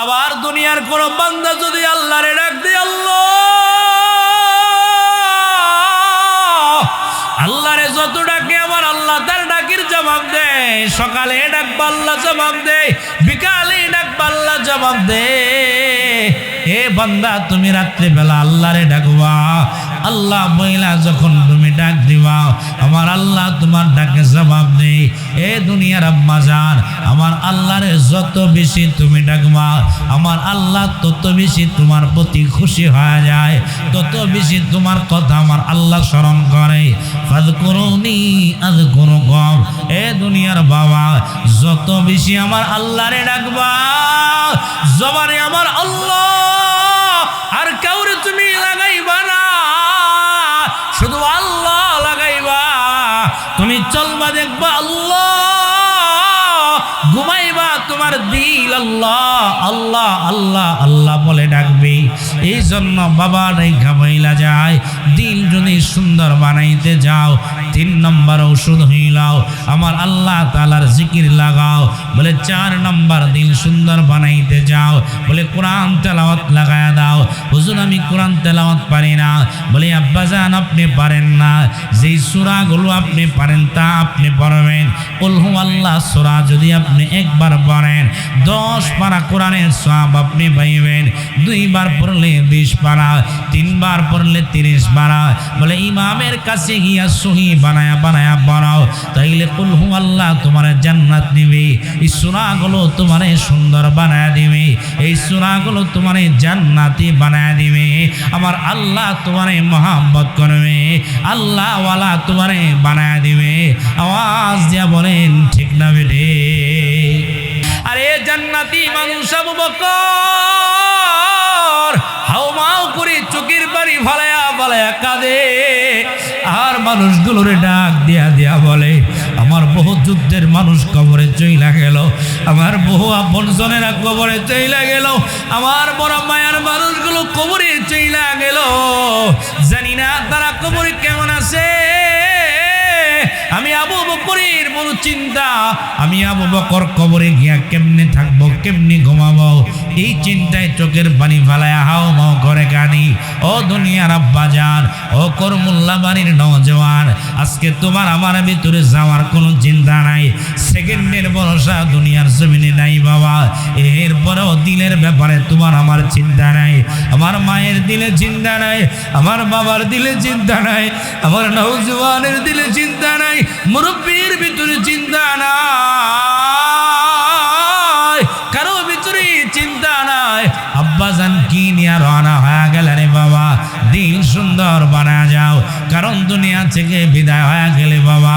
আবার দুনিয়ার কোন বান্দা যদি আল্লাহরে ডাক দেয় আল্লাহ, আল্লাহরে যত ডাকে আমার আল্লাহ তার ডাকের জবাব দেয়। সকালে ডাকবা আল্লাহ জবাব দেয়, বিকালে ডাকবা আল্লাহ জবাব দেয়। হে বান্দা তুমি রাত্রে বেলা আল্লাহরে ডাকবা, আল্লাহ বইলা যখন তুমি ডাক দিবা আমার আল্লাহ তোমার ডাকে জবাব দেয়। এ দুনিয়ার আম্মা জান, আমার আল্লাহরে যত বেশি তুমি ডাকবা আমার আল্লাহ তত বেশি তোমার প্রতি খুশি হয়ে যায়, তত বেশি তোমার কথা আমার আল্লাহ স্মরণ করে। ফাযকুরুনি আযকুরুকুম। এ দুনিয়ার বাবা, যত বেশি আমার আল্লাহরে ডাকবা জবানে আমার আল্লাহ আর কাউরে তুমি লাগাইবা না, শুধু আল্লাহ লাগাইবা। তুমি চলবা দেখবা আল্লাহ, ঘুমাইবা তোমার দিল আল্লাহ আল্লাহ আল্লাহ আল্লাহ বলে ডাকবে। এই জন্য বাবা রেখা বইলা যায়, দিল যদি সুন্দর বানাইতে যাও 3 নম্বর ঔষধ হইলাও আমার আল্লাহ তাআলার জিকির লাগাও। বলে 4 নম্বর দিল সুন্দর বানাইতে যাও, বলে কোরআন তেলাওয়াত লাগায়া দাও। হুজুর আমি কোরআন তেলাওয়াত পারি না। বলে আব্বাজান আপনি পারেন না, যেই সূরাগুলো আপনি পারেন তা আপনি পড়বেন। কুল হুয়াল্লাহ সূরা যদি আপনি একবার পড়েন 10 পারা কোরআনের সওয়াব আপনি পাইবেন। 2 বার পড়লে 20 পারা, 3 বার পড়লে 30 পারা। বলে ইমামের কাছে গিয়া সহি বানায়া বানায়া পড়াও, তাইলে কুল হুয়াল্লাহ তোমার জান্নাত নিবে। এই সূরাগুলো তোমারে সুন্দর বানায়া দিবে, এই সূরাগুলো তোমারে জান্নাতি বানায়া দিবে। আমার আল্লাহ তোমারে মহব্বত করবে, আল্লাহ ওয়ালা তোমারে বানায়া দিবে। আওয়াজ দিয়া বলেন ঠিক না বেঠে? আরে জান্নাতি মানুষ আবু বকর হাউমাউ করে চোখের পানি ফালায়া ফালায়া কাঁদে, আর মানুষগুলোরে ডাক দিয়া দিয়া বলে আমার বহু যুদ্ধের মানুষ কবরে চইলা গেল, আমার বহু আপনজনেরা কবরে চইলা গেল, আমার বড় মায়ার মানুষগুলো কবরে চইলা গেল। জানি না তারা কবরে কেমন আছে। আমি আবু বকরের বড় চিন্তা, আমি আবু বকর কবরে গিয়া কেমনে থাকবো, কেমনে ঘুমাবো, এই চিন্তায় চোখের পানি ফালায়া হাও মাও করে কানি। ও দুনিয়ার আব্বাজান, ও করমুল্লা বাড়ির নওজওয়ান, আজকে তোমার আমার ভিতরে যাওয়ার কোনো চিন্তা নাই, সেকেন্ডের ভরসা দুনিয়ার জমিনে নাই বাবা। এরপরেও দিলের ব্যাপারে তোমার আমার চিন্তা নাই, আমার মায়ের দিলে চিন্তা নাই, আমার বাবার দিলে চিন্তা নাই, আমার নওজওয়ানের দিলে চিন্তা নাই, মুরব্বীর ভিতরে চিন্তা নাই, কারো ভিতরে চিন্তা নাই। আব্বাজান কি নিয়ে রওনা হয়ে গেল রে বাবা? দিল সুন্দর বানা যাও, কারণ দুনিয়া থেকে বিদায় হয়ে গেলে বাবা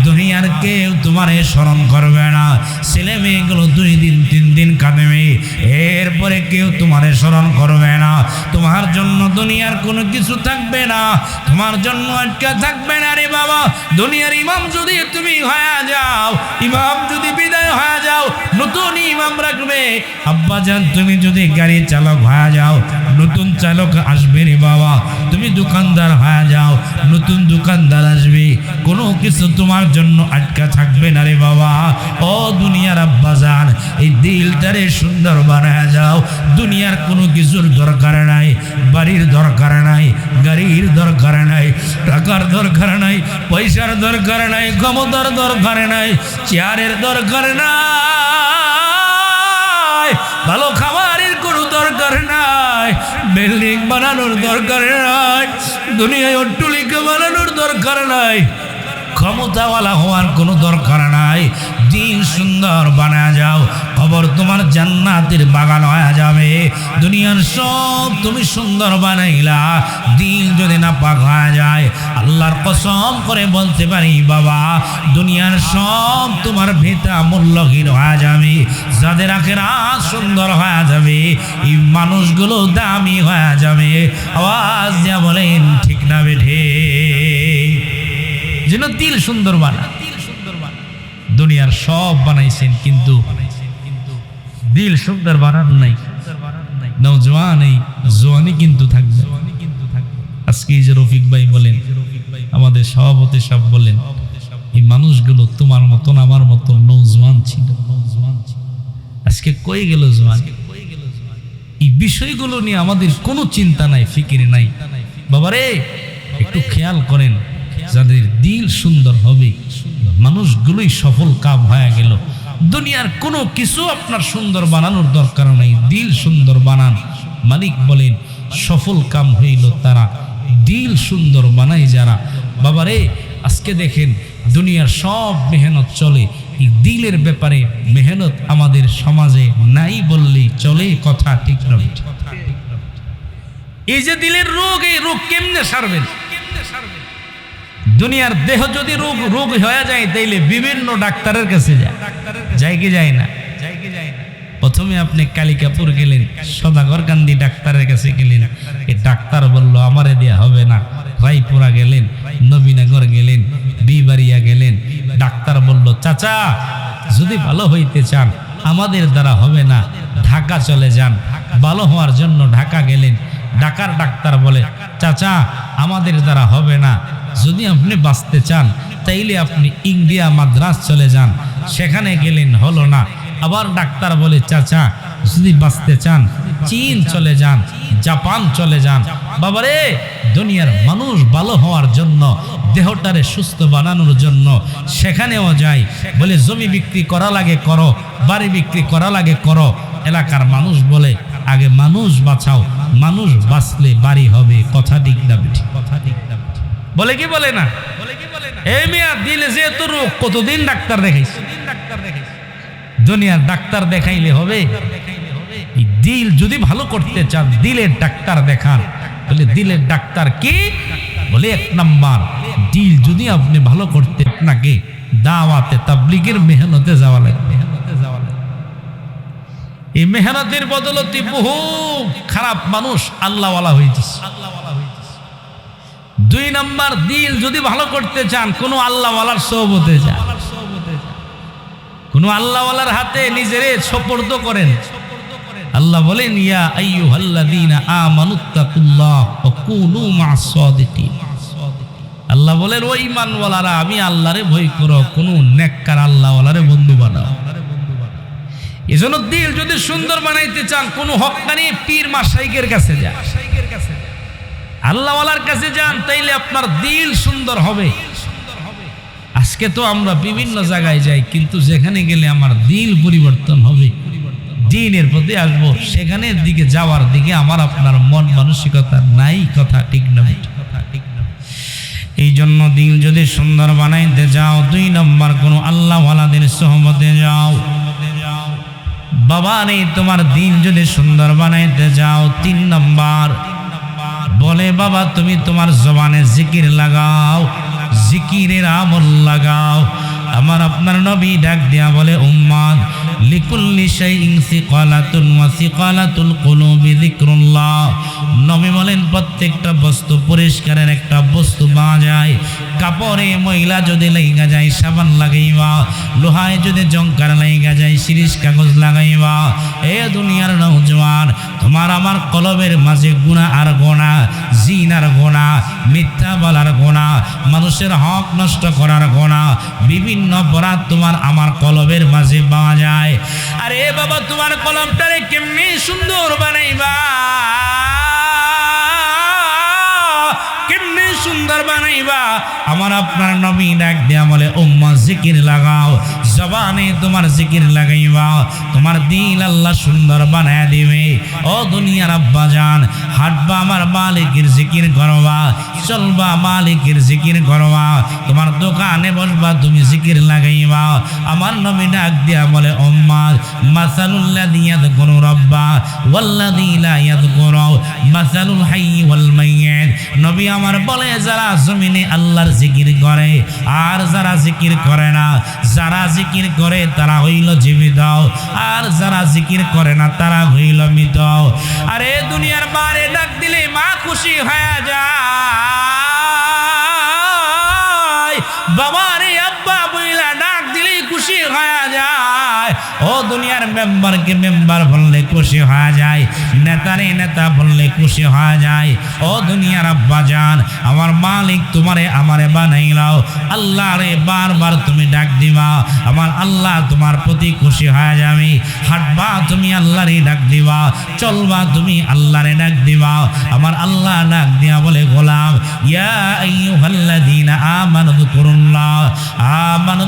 দুনিয়ার কেউ তোমারে স্মরণ করবে না। ছেলে মেয়েগুলো 2 দিন 3 দিন কাঁদবে, এরপরে কেউ তোমারে স্মরণ করবে না। তোমার জন্য দুনিয়ার কোনো কিছু থাকবে না, তোমার জন্য আটকা থাকবে না রে বাবা। দুনিয়ার ইমাম যদি তুমি হয়ে যাও, ইমাম যদি বিদায় হয়ে যাও, নতুন ইমাম রাখবে। আব্বাজান তুমি যদি গাড়ি চালক হয়ে যাও, নতুন চালক আসবে রে বাবা। তুমি দোকানদার হয়ে যাও, নতুন দোকানদার আসবে। কোনো কিছু তোমার জন্য আটকা থাকবে না রে বাবা। ও দুনিয়ার আব্বাজান, এই দিলটারে সুন্দর বানায় যাও। দুনিয়ার কোনো কিছুর দরকার নাই, বাড়ির দরকার নাই, গাড়ির দরকার নাই, টাকার দরকার নাই, পয়সার দরকার নাই, ক্ষমতার দরকার নাই, চেয়ারের দরকার নাই, ভালো খাবারের কোনো দরকার নাই, বিল্ডিং বানানোর দরকার নাই, দুনিয়ায় অট্টালিকা বানানোর দরকার নাই, ক্ষমতাওয়ালা হওয়ার কোনো দরকার নাই। দিল সুন্দর বানা যাও, খবর তোমার জান্নাতের বাগান হয়ে যাবে। দুনিয়ার সব তুমি সুন্দর বানাইলা, দিল যদি না পাক হয়ে যায়, আল্লাহর কসম করে বলতে পারি বাবা দুনিয়ার সব তোমার ভিতা মূল্যহীন হয়ে যাবে। যাদের আখিরাত সুন্দর হয়ে যাবে, এই মানুষগুলো দামি হয়ে যাবে। আওয়াজ দিয়া বলেন ঠিক না বেঠে? যেন দিল সুন্দর বানা। দুনিয়ার সব বানাইছেন কিন্তু দিল সুন্দর বানান নাই। নওজওয়ান এই জওয়ানি কিন্তু থাকবে। আজকে যে রফিক ভাই বলেন, আমাদের সভাপতি সাহেব বলেন, এই মানুষগুলো তোমার মতন আমার মতন নওজওয়ান ছিল। আজকে কই গেল জওয়ান? বিষয়গুলো নিয়ে আমাদের কোনো চিন্তা নাই, ফিকির নাই। বাবারে একটু খেয়াল করেন, যাদের দিল সুন্দর হবে মানুষগুলোই সফল কাম হয়ে গেল। দুনিয়ার কোনো কিছু আপনার সুন্দর বানানোর দরকার নেই, দিল সুন্দর বানান। মালিক বলেন সফল কাম হইল তারা, দিল সুন্দর বানাই যারা। বাবারে আজকে দেখেন দুনিয়ার সব মেহনত চলে, এই দিলের ব্যাপারে মেহনত আমাদের সমাজে নাই বললেই চলে, কথা ঠিক না? এই যে দিলের রোগ, এই রোগ কেমনে সারবেন? দুনিয়ার দেহ যদি রোগ হয়ে যায় তাইলে বিভিন্ন ডাক্তারের কাছে যায় কি যায় না? প্রথমে আপনি কালিকাপুর গেলেন, সদাগর গান্ধী ডাক্তারের কাছে গেলেন, এই ডাক্তার বলল আমারে দেয়া হবে না। রায়পুরা গেলেন, নবীনগর গেলেন, বিবাড়িয়া গেলেন, ডাক্তার বলল চাচা যদি ভালো হইতে চান আমাদের দ্বারা হবে না, ঢাকা চলে যান। ভালো হওয়ার জন্য ঢাকা গেলেন, ঢাকার ডাক্তার বলে চাচা আমাদের দ্বারা হবে না, যদি আপনি বাঁচতে চান তাইলে আপনি ইন্ডিয়া মাদ্রাস চলে যান। সেখানে গেলেন, হলো না। আবার ডাক্তার বলে চাচা যদি বাঁচতে চান চীন চলে যান, জাপান চলে যান। বাবারে দুনিয়ার মানুষ ভালো হওয়ার জন্য, দেহটারে সুস্থ বানানোর জন্য সেখানেও যায়। বলে জমি বিক্রি করা লাগে করো, বাড়ি বিক্রি করা লাগে করো। এলাকার মানুষ বলে আগে মানুষ বাঁচাও, মানুষ বাঁচলে বাড়ি হবে, কথা ঠিক না? বলে কি বলে না? এই মিয়া দিলে যেহেতু রোগ, কতদিন ডাক্তার দেখাইছ? দুনিয়ার ডাক্তার দেখাইলে হবে? দিল যদি ভালো করতে চান দিলের ডাক্তার দেখান। বলে দিলের ডাক্তার কি? বলে এক নাম্বার, দিল যদি আপনি ভালো করতে আপনাকে দাওয়াতে তাবলীগের মেহনতে যাওয়া লাগবে। এই মেহনতের বদলতে বহু খারাপ মানুষ আল্লাহওয়ালা হয়েছে। দুই নাম্বার, দিল যদি ভালো করতে চান কোন আল্লাহওয়ালার সোহবতে যান, কোন আল্লাহওয়ালার হাতে নিজেরে সুপর্দ করেন। আল্লাহ বলেন ইয়া আইয়ুহাল্লাযীনা আমানুত্তাকুল্লাহ ওয়া কুনু মা'আস সাদিকিন। আল্লাহ বলেন ও ঈমানওয়ালারা আমি আল্লাহরে ভয় করো, কোন নেককার আল্লাহওয়ালারে বন্ধু বানাও। এজন্য দিল যদি সুন্দর বানাইতে চান কোন হক্কানি পীর মাশাইখের কাছে যান, আল্লাহওয়ালার কাছে যান, তাইলে আপনার দিল সুন্দর হবে। আজকে তো আমরা বিভিন্ন জায়গায় যাই, কিন্তু যেখানে গেলে আমার দিল পরিবর্তন হবে, দিনের প্রতি আসবো, সেখানের দিকে যাওয়ার দিকে আমার আপনার মন মানসিকতা নাই, কথা ঠিক না? এই জন্য দিল যদি সুন্দর বানাইতে যাও, দুই নম্বর কোন আল্লাহওয়ালাদের সোহবতে যাও। বাবা রে তোমার দিল যদি সুন্দর বানাইতে যাও, তিন নম্বর বলে বাবা তুমি তোমার জবানে জিকির লাগাও, জিকিরের আমল লাগাও। আমার আপনার নবী ডাক দিয়া বলে উম্মত লিকুল্লি শাইইন সিকালাতুন ওয়া সিকালাতুল কুলুবি যিকরুল্লাহ। নবী বলেন প্রত্যেকটা বস্তু পরিষ্কারের একটা বস্তু পাওয়া যায়। কাপড়ে ময়লা যদি লাইগা যায় সাবান লাগাইবা, লোহায় যদি জংকার লাইগা যায় শিরিষ কাগজ লাগাইবা। এ দুনিয়ার নওজোয়ান, তোমার আমার কলবের মাঝে গুনাহ আর গোনা, জিন আর গোনা, মিথ্যা বলার গোনা, মানুষের হক নষ্ট করার গোনা, বিভিন্ন অপরাধ তোমার আমার কলবের মাঝে পাওয়া যায়। আরে বাবা তোমার কলবটারে কেমনি সুন্দর বানাইবা, কেমনি সুন্দর বানাইবা? আমার আপনার নবী ডাক দিয়া বলে উম্মাহ জিকির লাগাও, জবানে তোমার জিকির লাগাইবা, তোমার দিল আল্লাহ সুন্দর বানায়া দিবে। ও দুনিয়ার আব্বা জান, হাঁটবা আমার মালিকের জিকির করবা, চলবা মালিকের জিকির করবা, তোমার দোকানে বসবা তুমি জিকির লাগাইবা। আমার নবী ডাক দিয়া বলে উম্মাহ মাসালুল্লাযী ইয়াযকুরু রাব্বা ওয়াল্লাযী লা ইয়াযকুরু মাসালুল হাইয়্যি ওয়াল মাইয়্যিত। নবী আমার বলে যারা জমিনে আল্লাহর জিকির করে আর যারা জিকির করে না, যারা জিকির করে তারা হইল জীবিত, আর যারা জিকির করে না তারা হইল মৃত। আরে দুনিয়ার মারে ডাক দিলে মা খুশি হয়ে যায়, বাবা রে আব্বা বইলা ডাক দিলে খুশি হয়ে যায়। ও ও দুনিয়ার মেম্বারকে মেম্বার বললে খুশি হয়ে যায়, নেতারে নেতা বললে খুশি হয়ে যায়। ও দুনিয়ার আব্বাজান, আমার মালিক তোমারে আমারে বানাইলাও, আল্লাহ রে বারবার তুমি ডাক দিবা, আমার আল্লাহ তোমার প্রতি খুশি হয়ে যাবে। হাঁটবা তুমি আল্লাহরে ডাক দিবা, চলবা তুমি আল্লাহরে ডাক দিবা, আমার আল্লাহ ডাক দিয়া বলে গোলাম ইয়া আইয়ুহাল্লাযীনা আমানু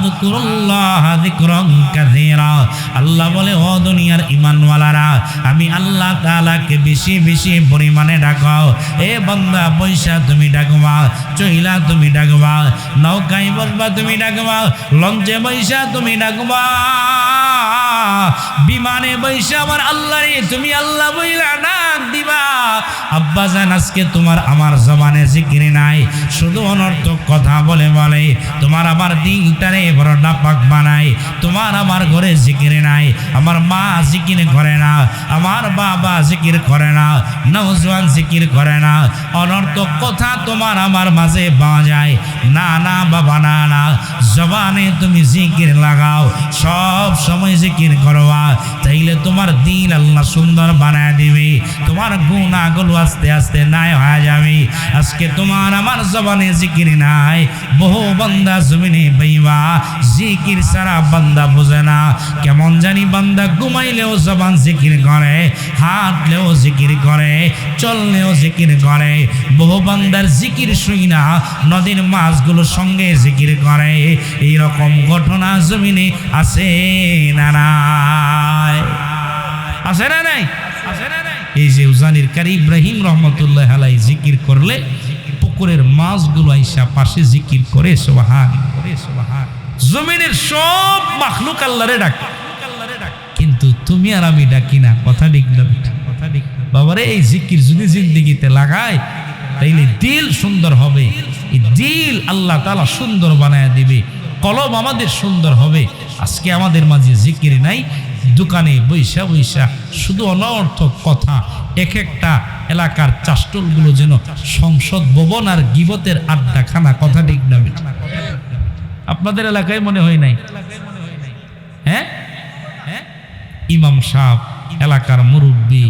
যিকুরুল্লাহ যিকরান কাসীরা। আল্লাহ বলে ও দুনিয়ার ঈমানওয়ালারা, আমি আল্লাহ তাআলাকে বেশি বেশি পরিমাণে ডাকাও। এ বান্দা পয়সা তুমি ডাকবা, চইলা তুমি ডাকবা, নৌকায় বসবা তুমি ডাকবা, লঞ্চে বৈশা তুমি ডাকবা, বিমানে বৈশা আমার আল্লাহ রে তুমি আল্লাহ বইলা ডাক দিবা। আব্বাজান আজকে তোমার আমার জবানে জিকির নাই, শুধু অনর্থক কথা বলে বলে তোমার আমার দিনটারে বড় নাপাক বানায়। তোমার আমার ঘরে জিকির নাই, আমার মা জিকির করে না, আমার বাবা জিকির করে না, নওজোয়ান জিকির করে না, অনর্থক কথা তোমার আমার মাঝে পাওয়া যায়। না না বাবা না না, জবানে তুমি জিকির লাগাও, সব সময় জিকির করবা, তাইলে তোমার দিন আল্লাহ সুন্দর বানায় দিবে, তোমার গুনাহগুলো আস্তে আস্তে নাই হয়ে যাবে। আজকে তোমার আমার জবানে জিকির নাই, বহু বান্দা জমিনে বেঈবা, জিকির ছাড়া বান্দা বোঝে না, কেমন জানি বান্দা ঘুমাইলেও জবান জিকির করে, হাঁটলেও জিকির করে, চললেও জিকির করে। বহু বান্দার জিকির শুই না নদীর মাছগুলোর সঙ্গে জিকির করে। এইরকম ঘটনা জমিনে আছে না নাই? আছে না নাই? এই যে উজানির কারি ইব্রাহিম রহমতুল্লাহ আলাই জিকির করলে পুকুরের মাছগুলো আইসা পাশে জিকির করে সুবহান। জমিনের সব মাখলুক আল্লাহরে ডাকে, কিন্তু তুমি আর আমি ডাকি না। কথা ঠিক না? বাবারে এই জিকির যদি জিন্দেগিতে লাগায় তাইলে দিল সুন্দর হবে, এই দিল আল্লাহ তাআলা সুন্দর বানায় দিবে, কলব আমাদের সুন্দর হবে। আজকে আমাদের মাঝে জিকির নাই, দোকানে বৈশা বৈশা শুধু অনর্থক কথা, এক একটা এলাকার চাষ্টলগুলো যেন সংসদ ভবন আর গিবতের আড্ডাখানা। কথা ঠিক না? আপনাদের এলাকায় মনে হয় নাই? হ্যাঁ, ইমাম সাহেব, এলাকার মুরব্বী,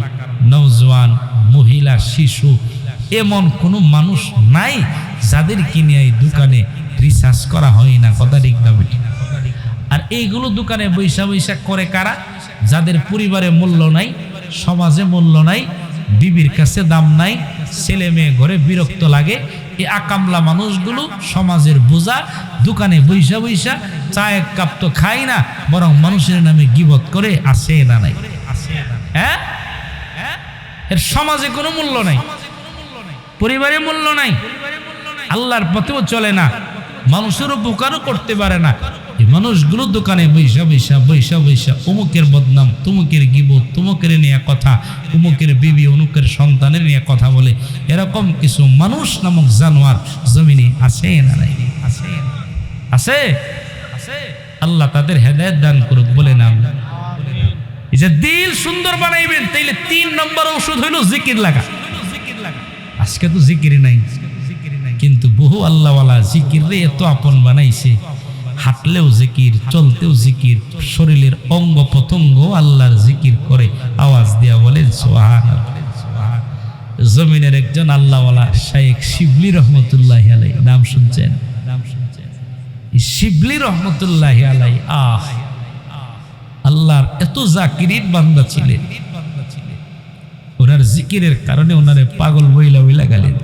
নওজোয়ান, মহিলা, শিশু, এমন কোনো মানুষ নাই যাদেরকে নিয়ে এই দোকানে রিসার্চ করা হয় না। কথা ঠিক না? আর এইগুলো দোকানে বৈশা বৈশা করে কারা? যাদের পরিবারে মূল্য নাই, সমাজে মূল্য নাই, বিবির কাছে দাম নাই, ছেলে মেয়ে ঘরে বিরক্ত লাগে, এই আকামলা মানুষগুলো সমাজের বোঝা, দোকানে বৈশা বৈশা চা এক কাপ তো খায় না, বরং মানুষের নামে গীবত করে। আছে না নাই? হ্যাঁ, এর সমাজে কোনো মূল্য নাই, পরিবারে মূল্য নাই, আল্লাহর পথেও চলে না, মানুষের উপকারও করতে পারে না। এই মানুষগুলো দোকানে বৈশা বৈশা বৈশা বৈশা অমুকের বদনাম, তুমুকের গীবত, তুমুকের নিয়ে কথা, অমুকের বিবি অমুকের সন্তানের নিয়ে কথা বলে। এরকম কিছু মানুষ নামক জানোয়ার জমিনে আছে না নাই? আছে। আল্লাহ তাদের হেদায়েত দান করুক। বলে নাম এই যে দিল সুন্দর বানাইবেন, তাইলে 3 নম্বর ঔষধ হইল জিকির লাগা। আজকে তো জিকির নাই, কিন্তু বহু আল্লাহওয়ালা জিকির রে এত আপন বানাইছে, হাঁটলেও জিকির, চলতেও জিকির, শরীরের অঙ্গ প্রত্যঙ্গ আল্লাহর জিকির করে, আওয়াজ দিয়া বলেন সুবহানাল্লাহ। জমিনের একজন আল্লাহওয়ালা শাইখ শিবলি রহমতুল্লাহ আলাই, নাম শুনছেন? শিবলি রহমতুল্লাহ আলাই আল্লাহর এত জাকিরিন বান্দা ছিলেন, ওনার জিকিরের কারণে ওনারে পাগল বইলা বইলা গেলেন।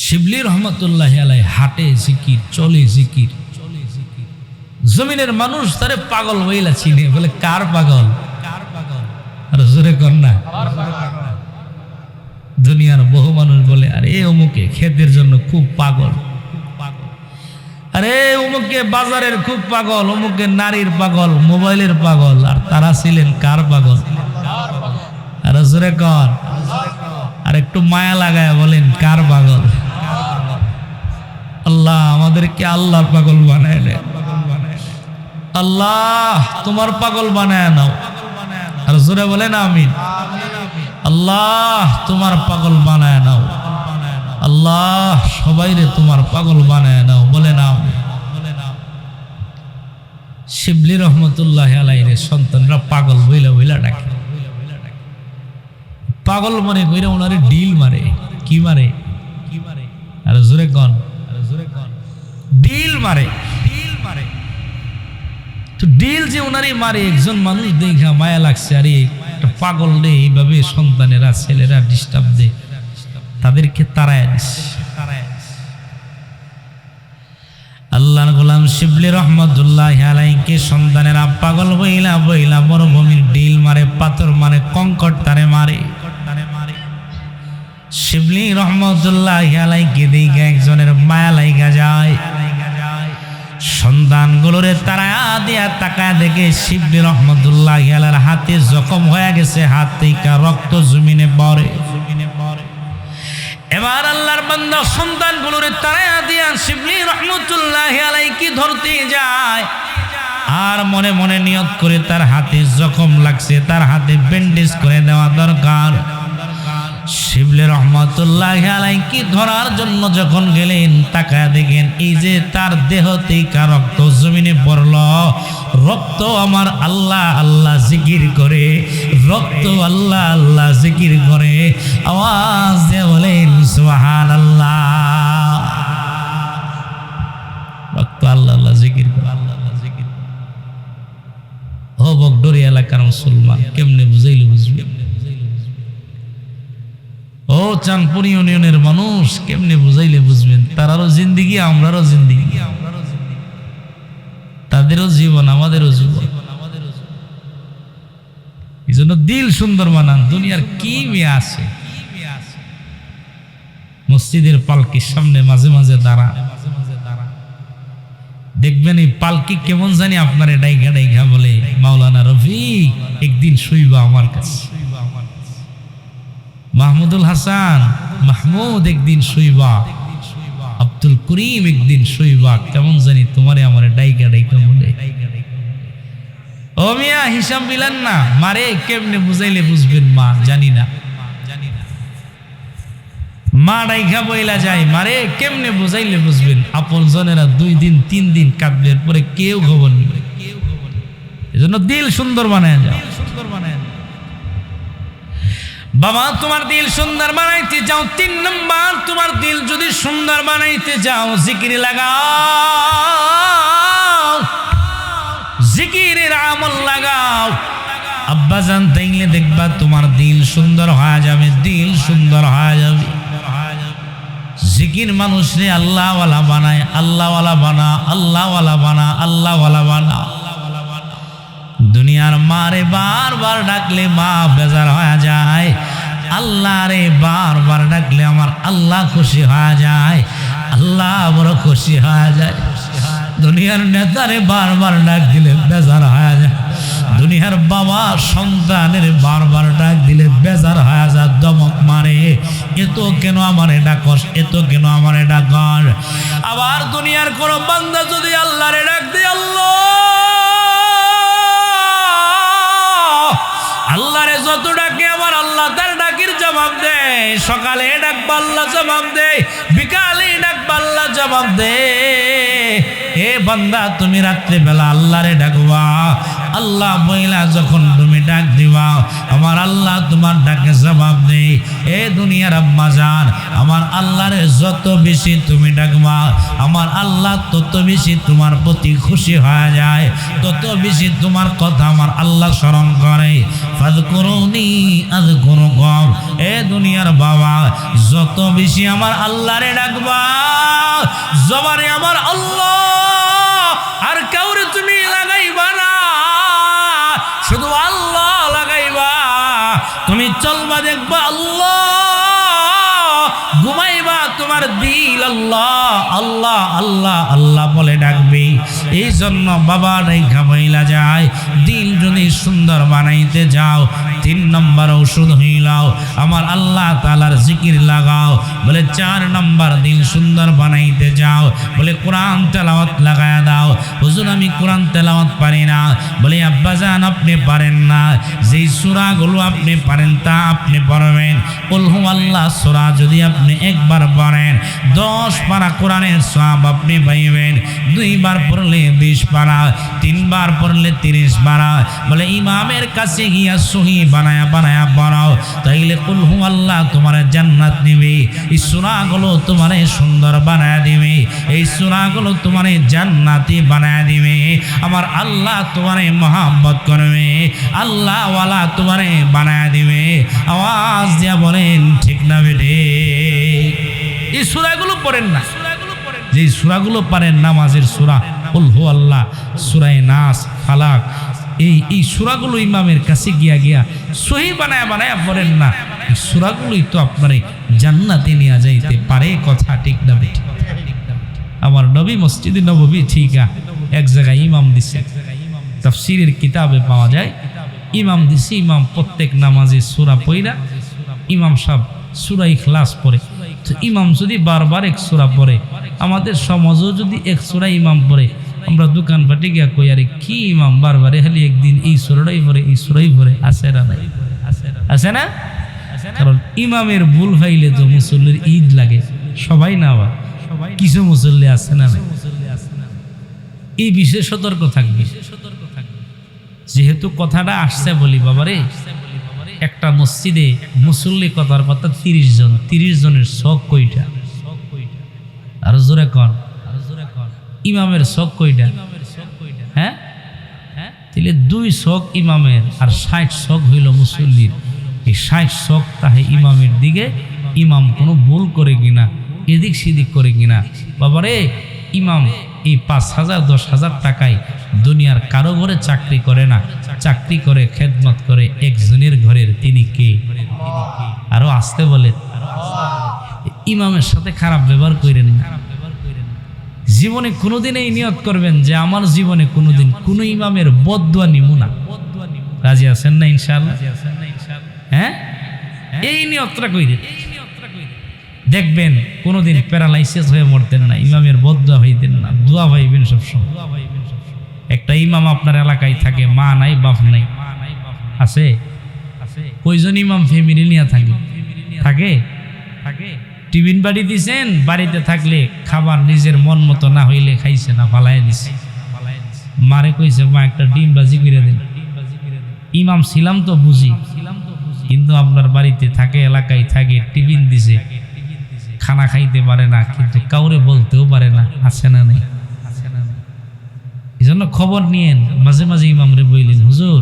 শিবলি রহমতুল্লাহ আলাই হাঁটে জিকির, চলে জিকির, জমিনের মানুষ তারে পাগল বইলা চিনে, বলে কার পাগল? আর জোরে কর না। দুনিয়ার বহু মানুষ বলে আরে অমুকে খেতের জন্য খুব পাগল, আরে অমুকে বাজারের খুব পাগল, অমুকে নারীর পাগল, মোবাইলের পাগল। আর তারা ছিলেন কার পাগল? আর জোরে কর, আর একটু মায়া লাগায় বলেন কার পাগল? আল্লাহ আমাদেরকে আল্লাহর পাগল বানায় নেয়। আল্লাহ তোমার পাগল বানায় নাও। আর জোরে বলেন আমিন। আল্লাহ তোমার পাগল বানায় নাও। আল্লাহ সবাইরে তোমার পাগল বানায় নাও। বলে নাও। শিবলি রহমতুল্লাহ আলাইহির সন্তানরা পাগল বইলা বইলা ডাকে, পাগল মনে কইরা ওনারে ডিল মারে। কি মারে? আর জোরে কন, ডিল মারে। তো ডিল যে ওনারে মারে, একজন মানুষ দেখা মায়া লাগছে, আরে একটা পাগল রে এইভাবে সন্তানেরা ছেলেরা ডিস্টার্ব দেয়, তাদেরকে তাড়ায় দিচ্ছে। আল্লাহর গোলাম শিবলি রহমতুল্লাহ আলাইহিকে সন্তানেরা পাগল বইলা বইলা মরুভূমির ডিল মারে, পাথর মারে, কঙ্কর তারে মারে। শিবলি রহমতুল্লাহ আলাইহিকে দেখে একজনের মায়া লাইগা যায়। সন্তানগুলোরে তাড়ায়া দিয়া তাকায় দেখে শিবলি রহমতুল্লাহ আলাইহির হাতে জখম হয়ে গেছে, হাত থেকে রক্ত জমিনে পড়ে। এবার আল্লাহর বান্দা সন্তানগুলোরে তাড়ায়া দিয়া শিবলি রহমতুল্লাহ আলাইহিকে ধরতে যায়, আর মনে মনে নিয়ত করে তার হাতে জখম লাগছে, তার হাতে ব্যান্ডেজ করে দেওয়া দরকার। শিবলি রহমতুল্লাহ আলাইহিকে ধরার জন্য যখন গেলেন, তাকায় দেখেন এই যে তার দেহ থেকে রক্ত জমিনে পড়ল। রক্ত আমার আল্লাহ আল্লাহ জিকির করে, রক্ত আল্লাহ আল্লাহ জিকির করে। আওয়াজ দিয়ে বলেন সুবহানাল্লাহ। রক্ত আল্লাহ আল্লাহ জিকির করে, আল্লাহ আল্লাহ জিকির। ও বগডরি এলাকার মুসলমান, কেমনে বুঝাইলে বুঝবে? ও চাঁদপুর ইউনিয়নের মানুষ, কেমনে বুঝাইলে বুঝবেন? তারারও জিন্দিগি, আমরারও জিন্দিগি, তাদেরও জীবন, আমাদেরও জীবন। এই জন্য দিল সুন্দর বানান। দুনিয়ার কি মেয়ে আছে? মসজিদের পালকির সামনে মাঝে মাঝে দাঁড়া, দেখবেন এই পালকি কেমন জানি আপনার ডাইঘা ডাইঘা বলে, মাওলানা রফিক একদিন শুইবা আমার কাছে, মাহমুদুল হাসান মাহমুদ একদিন শুইবা, আব্দুল করিম একদিন শুইবা, কেমন জানি তোমারে আমার ডাইকা ডাইকা বলে। ও মিয়া হিসাব মিলান না, মারে কেমনে বুঝাইলে বুঝবেন? মা জানি না, মা ডাইকা বইলা যায়, মারে কেমনে বুঝাইলে বুঝবেন? আপন জনেরা 2 দিন 3 দিন কাঁদবে, পরে কেউ খবর নেবে। এজন্য দিল সুন্দর বানায় যাও, সুন্দর বানায়। বাবা তোমার দিল সুন্দর বানাইতে যাও, 3 নাম্বার, তোমার দিল যদি সুন্দর বানাইতে যাও, জিকির লাগাও, জিকিরের আমল লাগাও। আব্বাজান তাইলে দেখবা তোমার দিল সুন্দর হয়ে যাবে, দিল সুন্দর হয়ে যাবে। জিকির মানুষরে আল্লাহওয়ালা বানায়, আল্লাহওয়ালা বানা, আল্লাহওয়ালা বানা, আল্লাহওয়ালা বানা। দুনিয়ার মারে বারবার ডাকলে মা বেজার হয়ে যায়, আল্লাহ রে বারবার ডাকলে আমার আল্লাহ খুশি হয়ে যায়, আল্লাহ বড় খুশি হয়ে যায়। দুনিয়ার নেতারে বারবার ডাক দিলে বেজার হয়ে যায়, দুনিয়ার বাবা সন্তানের বারবার ডাক দিলে বেজার হয়ে যায়, দমক মারে, এত কেন আমারে ডাকস, এত কেন আমারে ডাকস। আবার দুনিয়ার কোন বান্দা যদি আল্লাহরে ডাক দেয়, আল্লাহরে যত ডাকে আমার আল্লাহ তার ডাকির জবাব দেয়। সকালে ডাকবা আল্লাহ জবাব দেয়, বিকালে ডাকবা আল্লাহ জবাব দেয়। হে বান্দা তুমি রাত্রে বেলা আল্লাহরে ডাকবা, আল্লাহ বইলা যখন তুমি ডাক দিবা আমার আল্লাহ তোমার ডাকে জবাব দেয়। এ দুনিয়ার আম্মা জান, আমার আল্লাহরে যত বেশি তুমি ডাকবা আমার আল্লাহ তত বেশি তোমার প্রতি খুশি হয়ে যায়, তত বেশি তোমার কথা আমার আল্লাহ স্মরণ করে। ফাযকুরুনি আযকুরুকুম। এ দুনিয়ার বাবা, যত বেশি আমার আল্লাহরে ডাকবা, জবানে আমার আল্লাহ আর কাউরে তুমি লাগাইবা না, শুধু আল্লাহ লাগাইবা। তুমি চলবা দেখবা আল্লাহ, ঘুমাইবা তোমার দিল আল্লাহ আল্লাহ আল্লাহ আল্লাহ বলে ডাকবে। এই জন্য বাবা রেখা বইলা যায়, দিল যদি সুন্দর বানাইতে যাও 3 নম্বর ঔষধ হইলাও আমার আল্লাহ তাআলার জিকির লাগাও। বলে 4 নম্বর দিন সুন্দর বানাইতে যাও। বলে কোরআন তেলাওয়াত লাগায়া দাও। হুজুর আমি কোরআন তেলাওয়াত পারি না। বলে আব্বাজান আপনি পারেন না, যেই সূরাগুলো আপনি পারেন তা আপনি পড়বেন। কুল হুয়াল্লাহ সূরা যদি আপনি একবার পড়েন 10 পারা কোরআনের সওয়াব আপনি পাইবেন। 2 বার পড়লে 20 পারা, 3 বার পড়লে 30 পারা। বলে ইমামের কাছে গিয়া সহি বানায়া বানায়া পড়াও, তাইলে কুল হুয়াল্লাহ তোমার জান্নাত নিবে। এই সূরাগুলো তোমার সুন্দর বানায়া দিবে, এই সূরাগুলো তোমার জান্নাতি বানায়া দিবে। আমার আল্লাহ তোমারে মহব্বত করবে, আল্লাহ ওয়ালা তোমারে বানায়া দিবে। আওয়াজ দিয়া বলেন ঠিক না বেটে? এই সূরাগুলো পড়েন না, যে সূরাগুলো পারেন নামাজের সূরা কুল হুয়াল্লাহ, সূরা নাস, ফালাক, এই সূরাগুলো ইমামের কাছে গিয়া সহি বানায়া বানায়া পড়েন না। এই সূরাগুলোই তো আপনারে জান্নাতে নিয়ে যাইতে পারে। কথা ঠিক না বেটে? আমার নবী মসজিদে নববী ঠিকা এক জায়গায় ইমাম দিছে, তাফসীরের কিতাবে পাওয়া যায়। ইমাম দিছে, ইমাম প্রত্যেক নামাজে সূরা পড়া, ইমাম সাহেব সূরা ইখলাস পড়ে। তো ইমাম যদি বারবার এক সূরা পড়ে, আমাদের সমাজও যদি এক সূরা ইমাম পড়ে, আমরা দোকান পাটে গিয়া কই আরে কি ইমাম বারবারে খালি একদিন এই সূরাটাই পড়ে, এই সূরাই পড়ে। আছে না নাই? আছে না? কারণ ইমামের ভুল হইলে তো মুসল্লির ঈদ লাগে। সবাই না, আবার কিছু মুসল্লি আছে না নাই? এই বিষয়ে সতর্ক থাকবে। যেহেতু কথাটা আসছে বলি বাবারে, একটা মসজিদে মুসল্লি কথার কথা 30 জন, 30 জনের শখ কয়টা? আর জোরে কন, ইমামের শখ কয়টা? হ্যাঁ, তাহলে 2 শখ ইমামের আর 60 শখ হইল মুসল্লির। এই 60 শখ তাহে ইমামের দিকে, ইমাম কোনো ভুল করে কিনা, এদিক সেদিক করে কিনা। বাবারে ইমাম এই 5,000 10,000 টাকায় দুনিয়ার কারো ঘরে চাকরি করে না, চাকরি করে খেদমত করে একজনের ঘরের। তিনি কে? আরো আসতে বলে, ইমামের সাথে খারাপ ব্যবহার করেন না। জীবনে কোনোদিন এই নিয়ত করবেন যে আমার জীবনে কোনোদিন কোনো ইমামের বদদুয়া নিমু না। রাজি আছেন না ইনশাআল্লাহ? হ্যাঁ, এই নিয়তটা কইরেন, দেখবেন কোনোদিন প্যারালাইসিস হয়ে মরতেন না, ইমামের বদদুয়া হইতেন না, দোয়া ভাইবেন সবসময়। একটা ইমাম আপনার এলাকায় থাকে, মা নাই বাপ নাই, আছে? কয়জন ইমাম ফ্যামিলি নিয়ে থাকে? টিফিন বাড়ি দিছেন, বাড়িতে থাকলে খাবার নিজের মন মতো না হইলে খাইছে না, ফালাই দিছে। মারে কইছে মা একটা ডিম বাজি করে দেন। ইমাম ছিলাম তো বুঝি, কিন্তু আপনার বাড়িতে থাকে, এলাকায় থাকে, টিফিন দিছে, খানা খাইতে পারে না, কিন্তু কাউরে বলতেও পারে না। আছে না নাই? এই জন্য খবর নিয়েন, মাঝে মাঝে ইমামরে বইলেন, হুজুর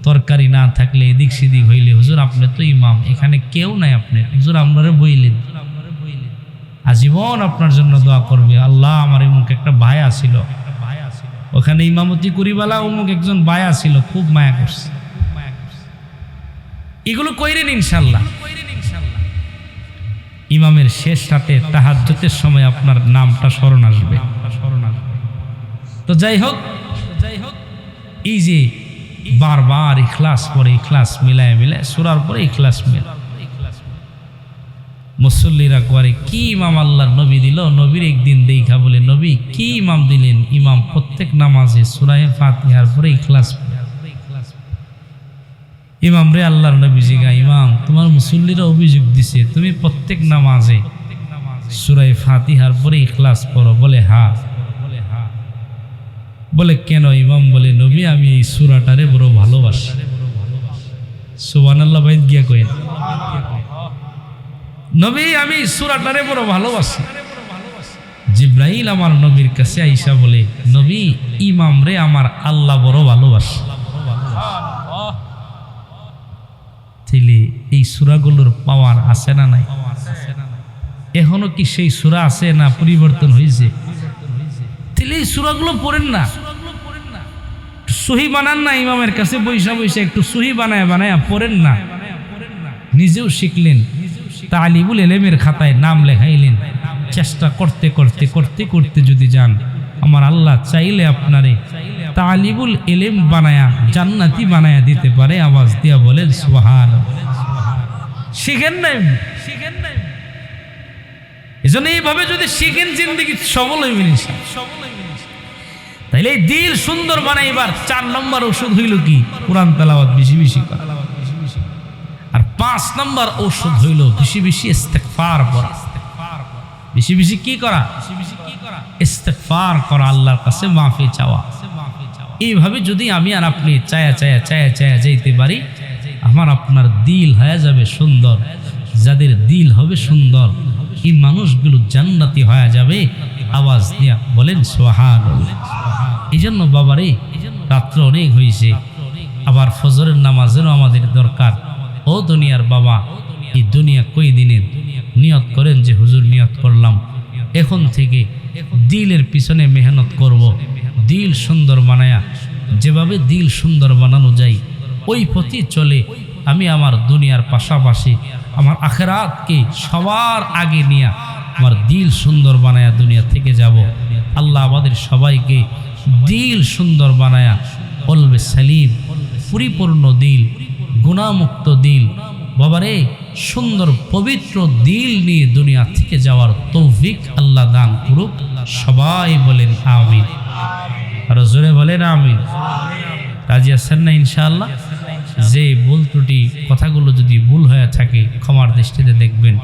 তরকারি না থাকলে এদিক সেদিক হইলে, হুজুর আপনি তো ইমাম, এখানে কেউ নাই, আপনি হুজুর আপনারে বইলেন, আজীবন আপনার জন্য দোয়া করবে। আল্লাহ আমার এমুক একটা ভাই আসিল, ওখানে ইমামতি করিবালা অমুক একজন ভাই আসিল, খুব মায়া করছে। এগুলো কইরেন ইনশাল্লাহ। ইমামের শেষ রাতে তাহাজ্জুদের সময় আপনার নামটা স্মরণ আসবে। তো যাই হোক, এই যে বারবার ইখলাস পরে ইখলাস মিলায় সূরার পরে ইখলাস মিলায়, মুসল্লিরা করে কি ইমাম আল্লাহর নবী দিল। নবীর একদিন দেখা বলে, নবী কি ইমাম দিলেন? ইমাম প্রত্যেক নামাজে সূরা ফাতিহার পরে ইখলাস। ইমাম রে আল্লাহর নবী জিগা, ইমাম তোমার মুসল্লিরা অভিযোগ দিছে তুমি প্রত্যেক নামাজে সূরা ফাতিহার পরে ইখলাস পড়ো। বলে হ্যাঁ। বলে কেন? ইমাম বলে, নবী আমি এই সূরাটারে বড় ভালোবাসি। সুবহানাল্লাহ, বাইত গিয়া কইন, নবী আমি সূরাটারে বড় ভালোবাসি। জিবরাইল আমার নবীর কাছে আইসা বলে, নবী ইমাম রে আমার আল্লাহ বড় ভালোবাসে। তাইলে এই সূরাগুলোর পাওয়ার আছে না নাই? এখনো কি সেই সূরা আছে না পরিবর্তন হয়েছে? তাহলে এই সূরাগুলো পড়েন না, সহি বানান না, ইমামের কাছে বৈশা বৈশা একটু সহি বানায় পড়েন না। নিজেও শিখলেন, তালিবুল ইলমের খাতায় নাম লেখাইলেন। চেষ্টা করতে করতে করতে করতে যদি যান, আমার আল্লাহ চাইলে আপনারে তালিবুল ইলম বানায়া জান্নাতি বানায়া দিতে পারে। আওয়াজ দিয়া বলেন সুবহানাল্লাহ। শিখেন নাই, এজন্য এইভাবে যদি শিখেন জিন্দেগি সফল হইবেন ইনশাআল্লাহ। তাইলে এই দিল সুন্দর বানাইবার 4 নম্বর ওষুধ হইল কি? কোরআন তেলাওয়াত বেশি বেশি করা। আর 5 নম্বর ওষুধ হইল বেশি বেশি ইস্তেগফার করা। বেশি বেশি কি করা? ইস্তেগফার করা, আল্লাহর কাছে মাফি চাওয়া। এইভাবে যদি আমি আর আপনি চায়া চায়া চায়া চায়া যাইতে পারি, আমার আপনার দিল হয়ে যাবে সুন্দর। যাদের দিল হবে সুন্দর, এই মানুষগুলো জান্নাতি হয়ে যাবে। আওয়াজ দিয়া বলেন সুবহানাল্লাহ। এই জন্য বাবারে, রাত্র অনেক হয়েছে, আবার ফজরের নামাজেরও আমাদের দরকার। ও দুনিয়ার বাবা, এই দুনিয়া কই দিনের? নিয়ত করেন যে হুজুর নিয়ত করলাম, এখন থেকে দিলের পিছনে মেহনত করব। দিল সুন্দর বানায়া, যেভাবে দিল সুন্দর বানানো যায় ওই পথে চলে আমি আমার দুনিয়ার পাশাপাশি আমার আখিরাতকে সবার আগে নিয়ে আমার দিল সুন্দর বানায়া দুনিয়া থেকে যাব। আল্লাহ আমাদের সবাইকে দিল সুন্দর বানায়া কলবে সালিম, পরিপূর্ণ দিল, গুনাহমুক্ত দিল, বাবারে সুন্দর পবিত্র দিল নিয়ে দুনিয়া থেকে যাওয়ার তৌফিক আল্লাহ দান করুক। সবাই বলেন আমিন। আর জোরে বলেন আমিন। রাজি আছেন না ইনশাআল্লাহ? যে ভুল ত্রুটি কথাগুলো যদি ভুল হয়ে থাকে ক্ষমার দৃষ্টিতে দেখবেন।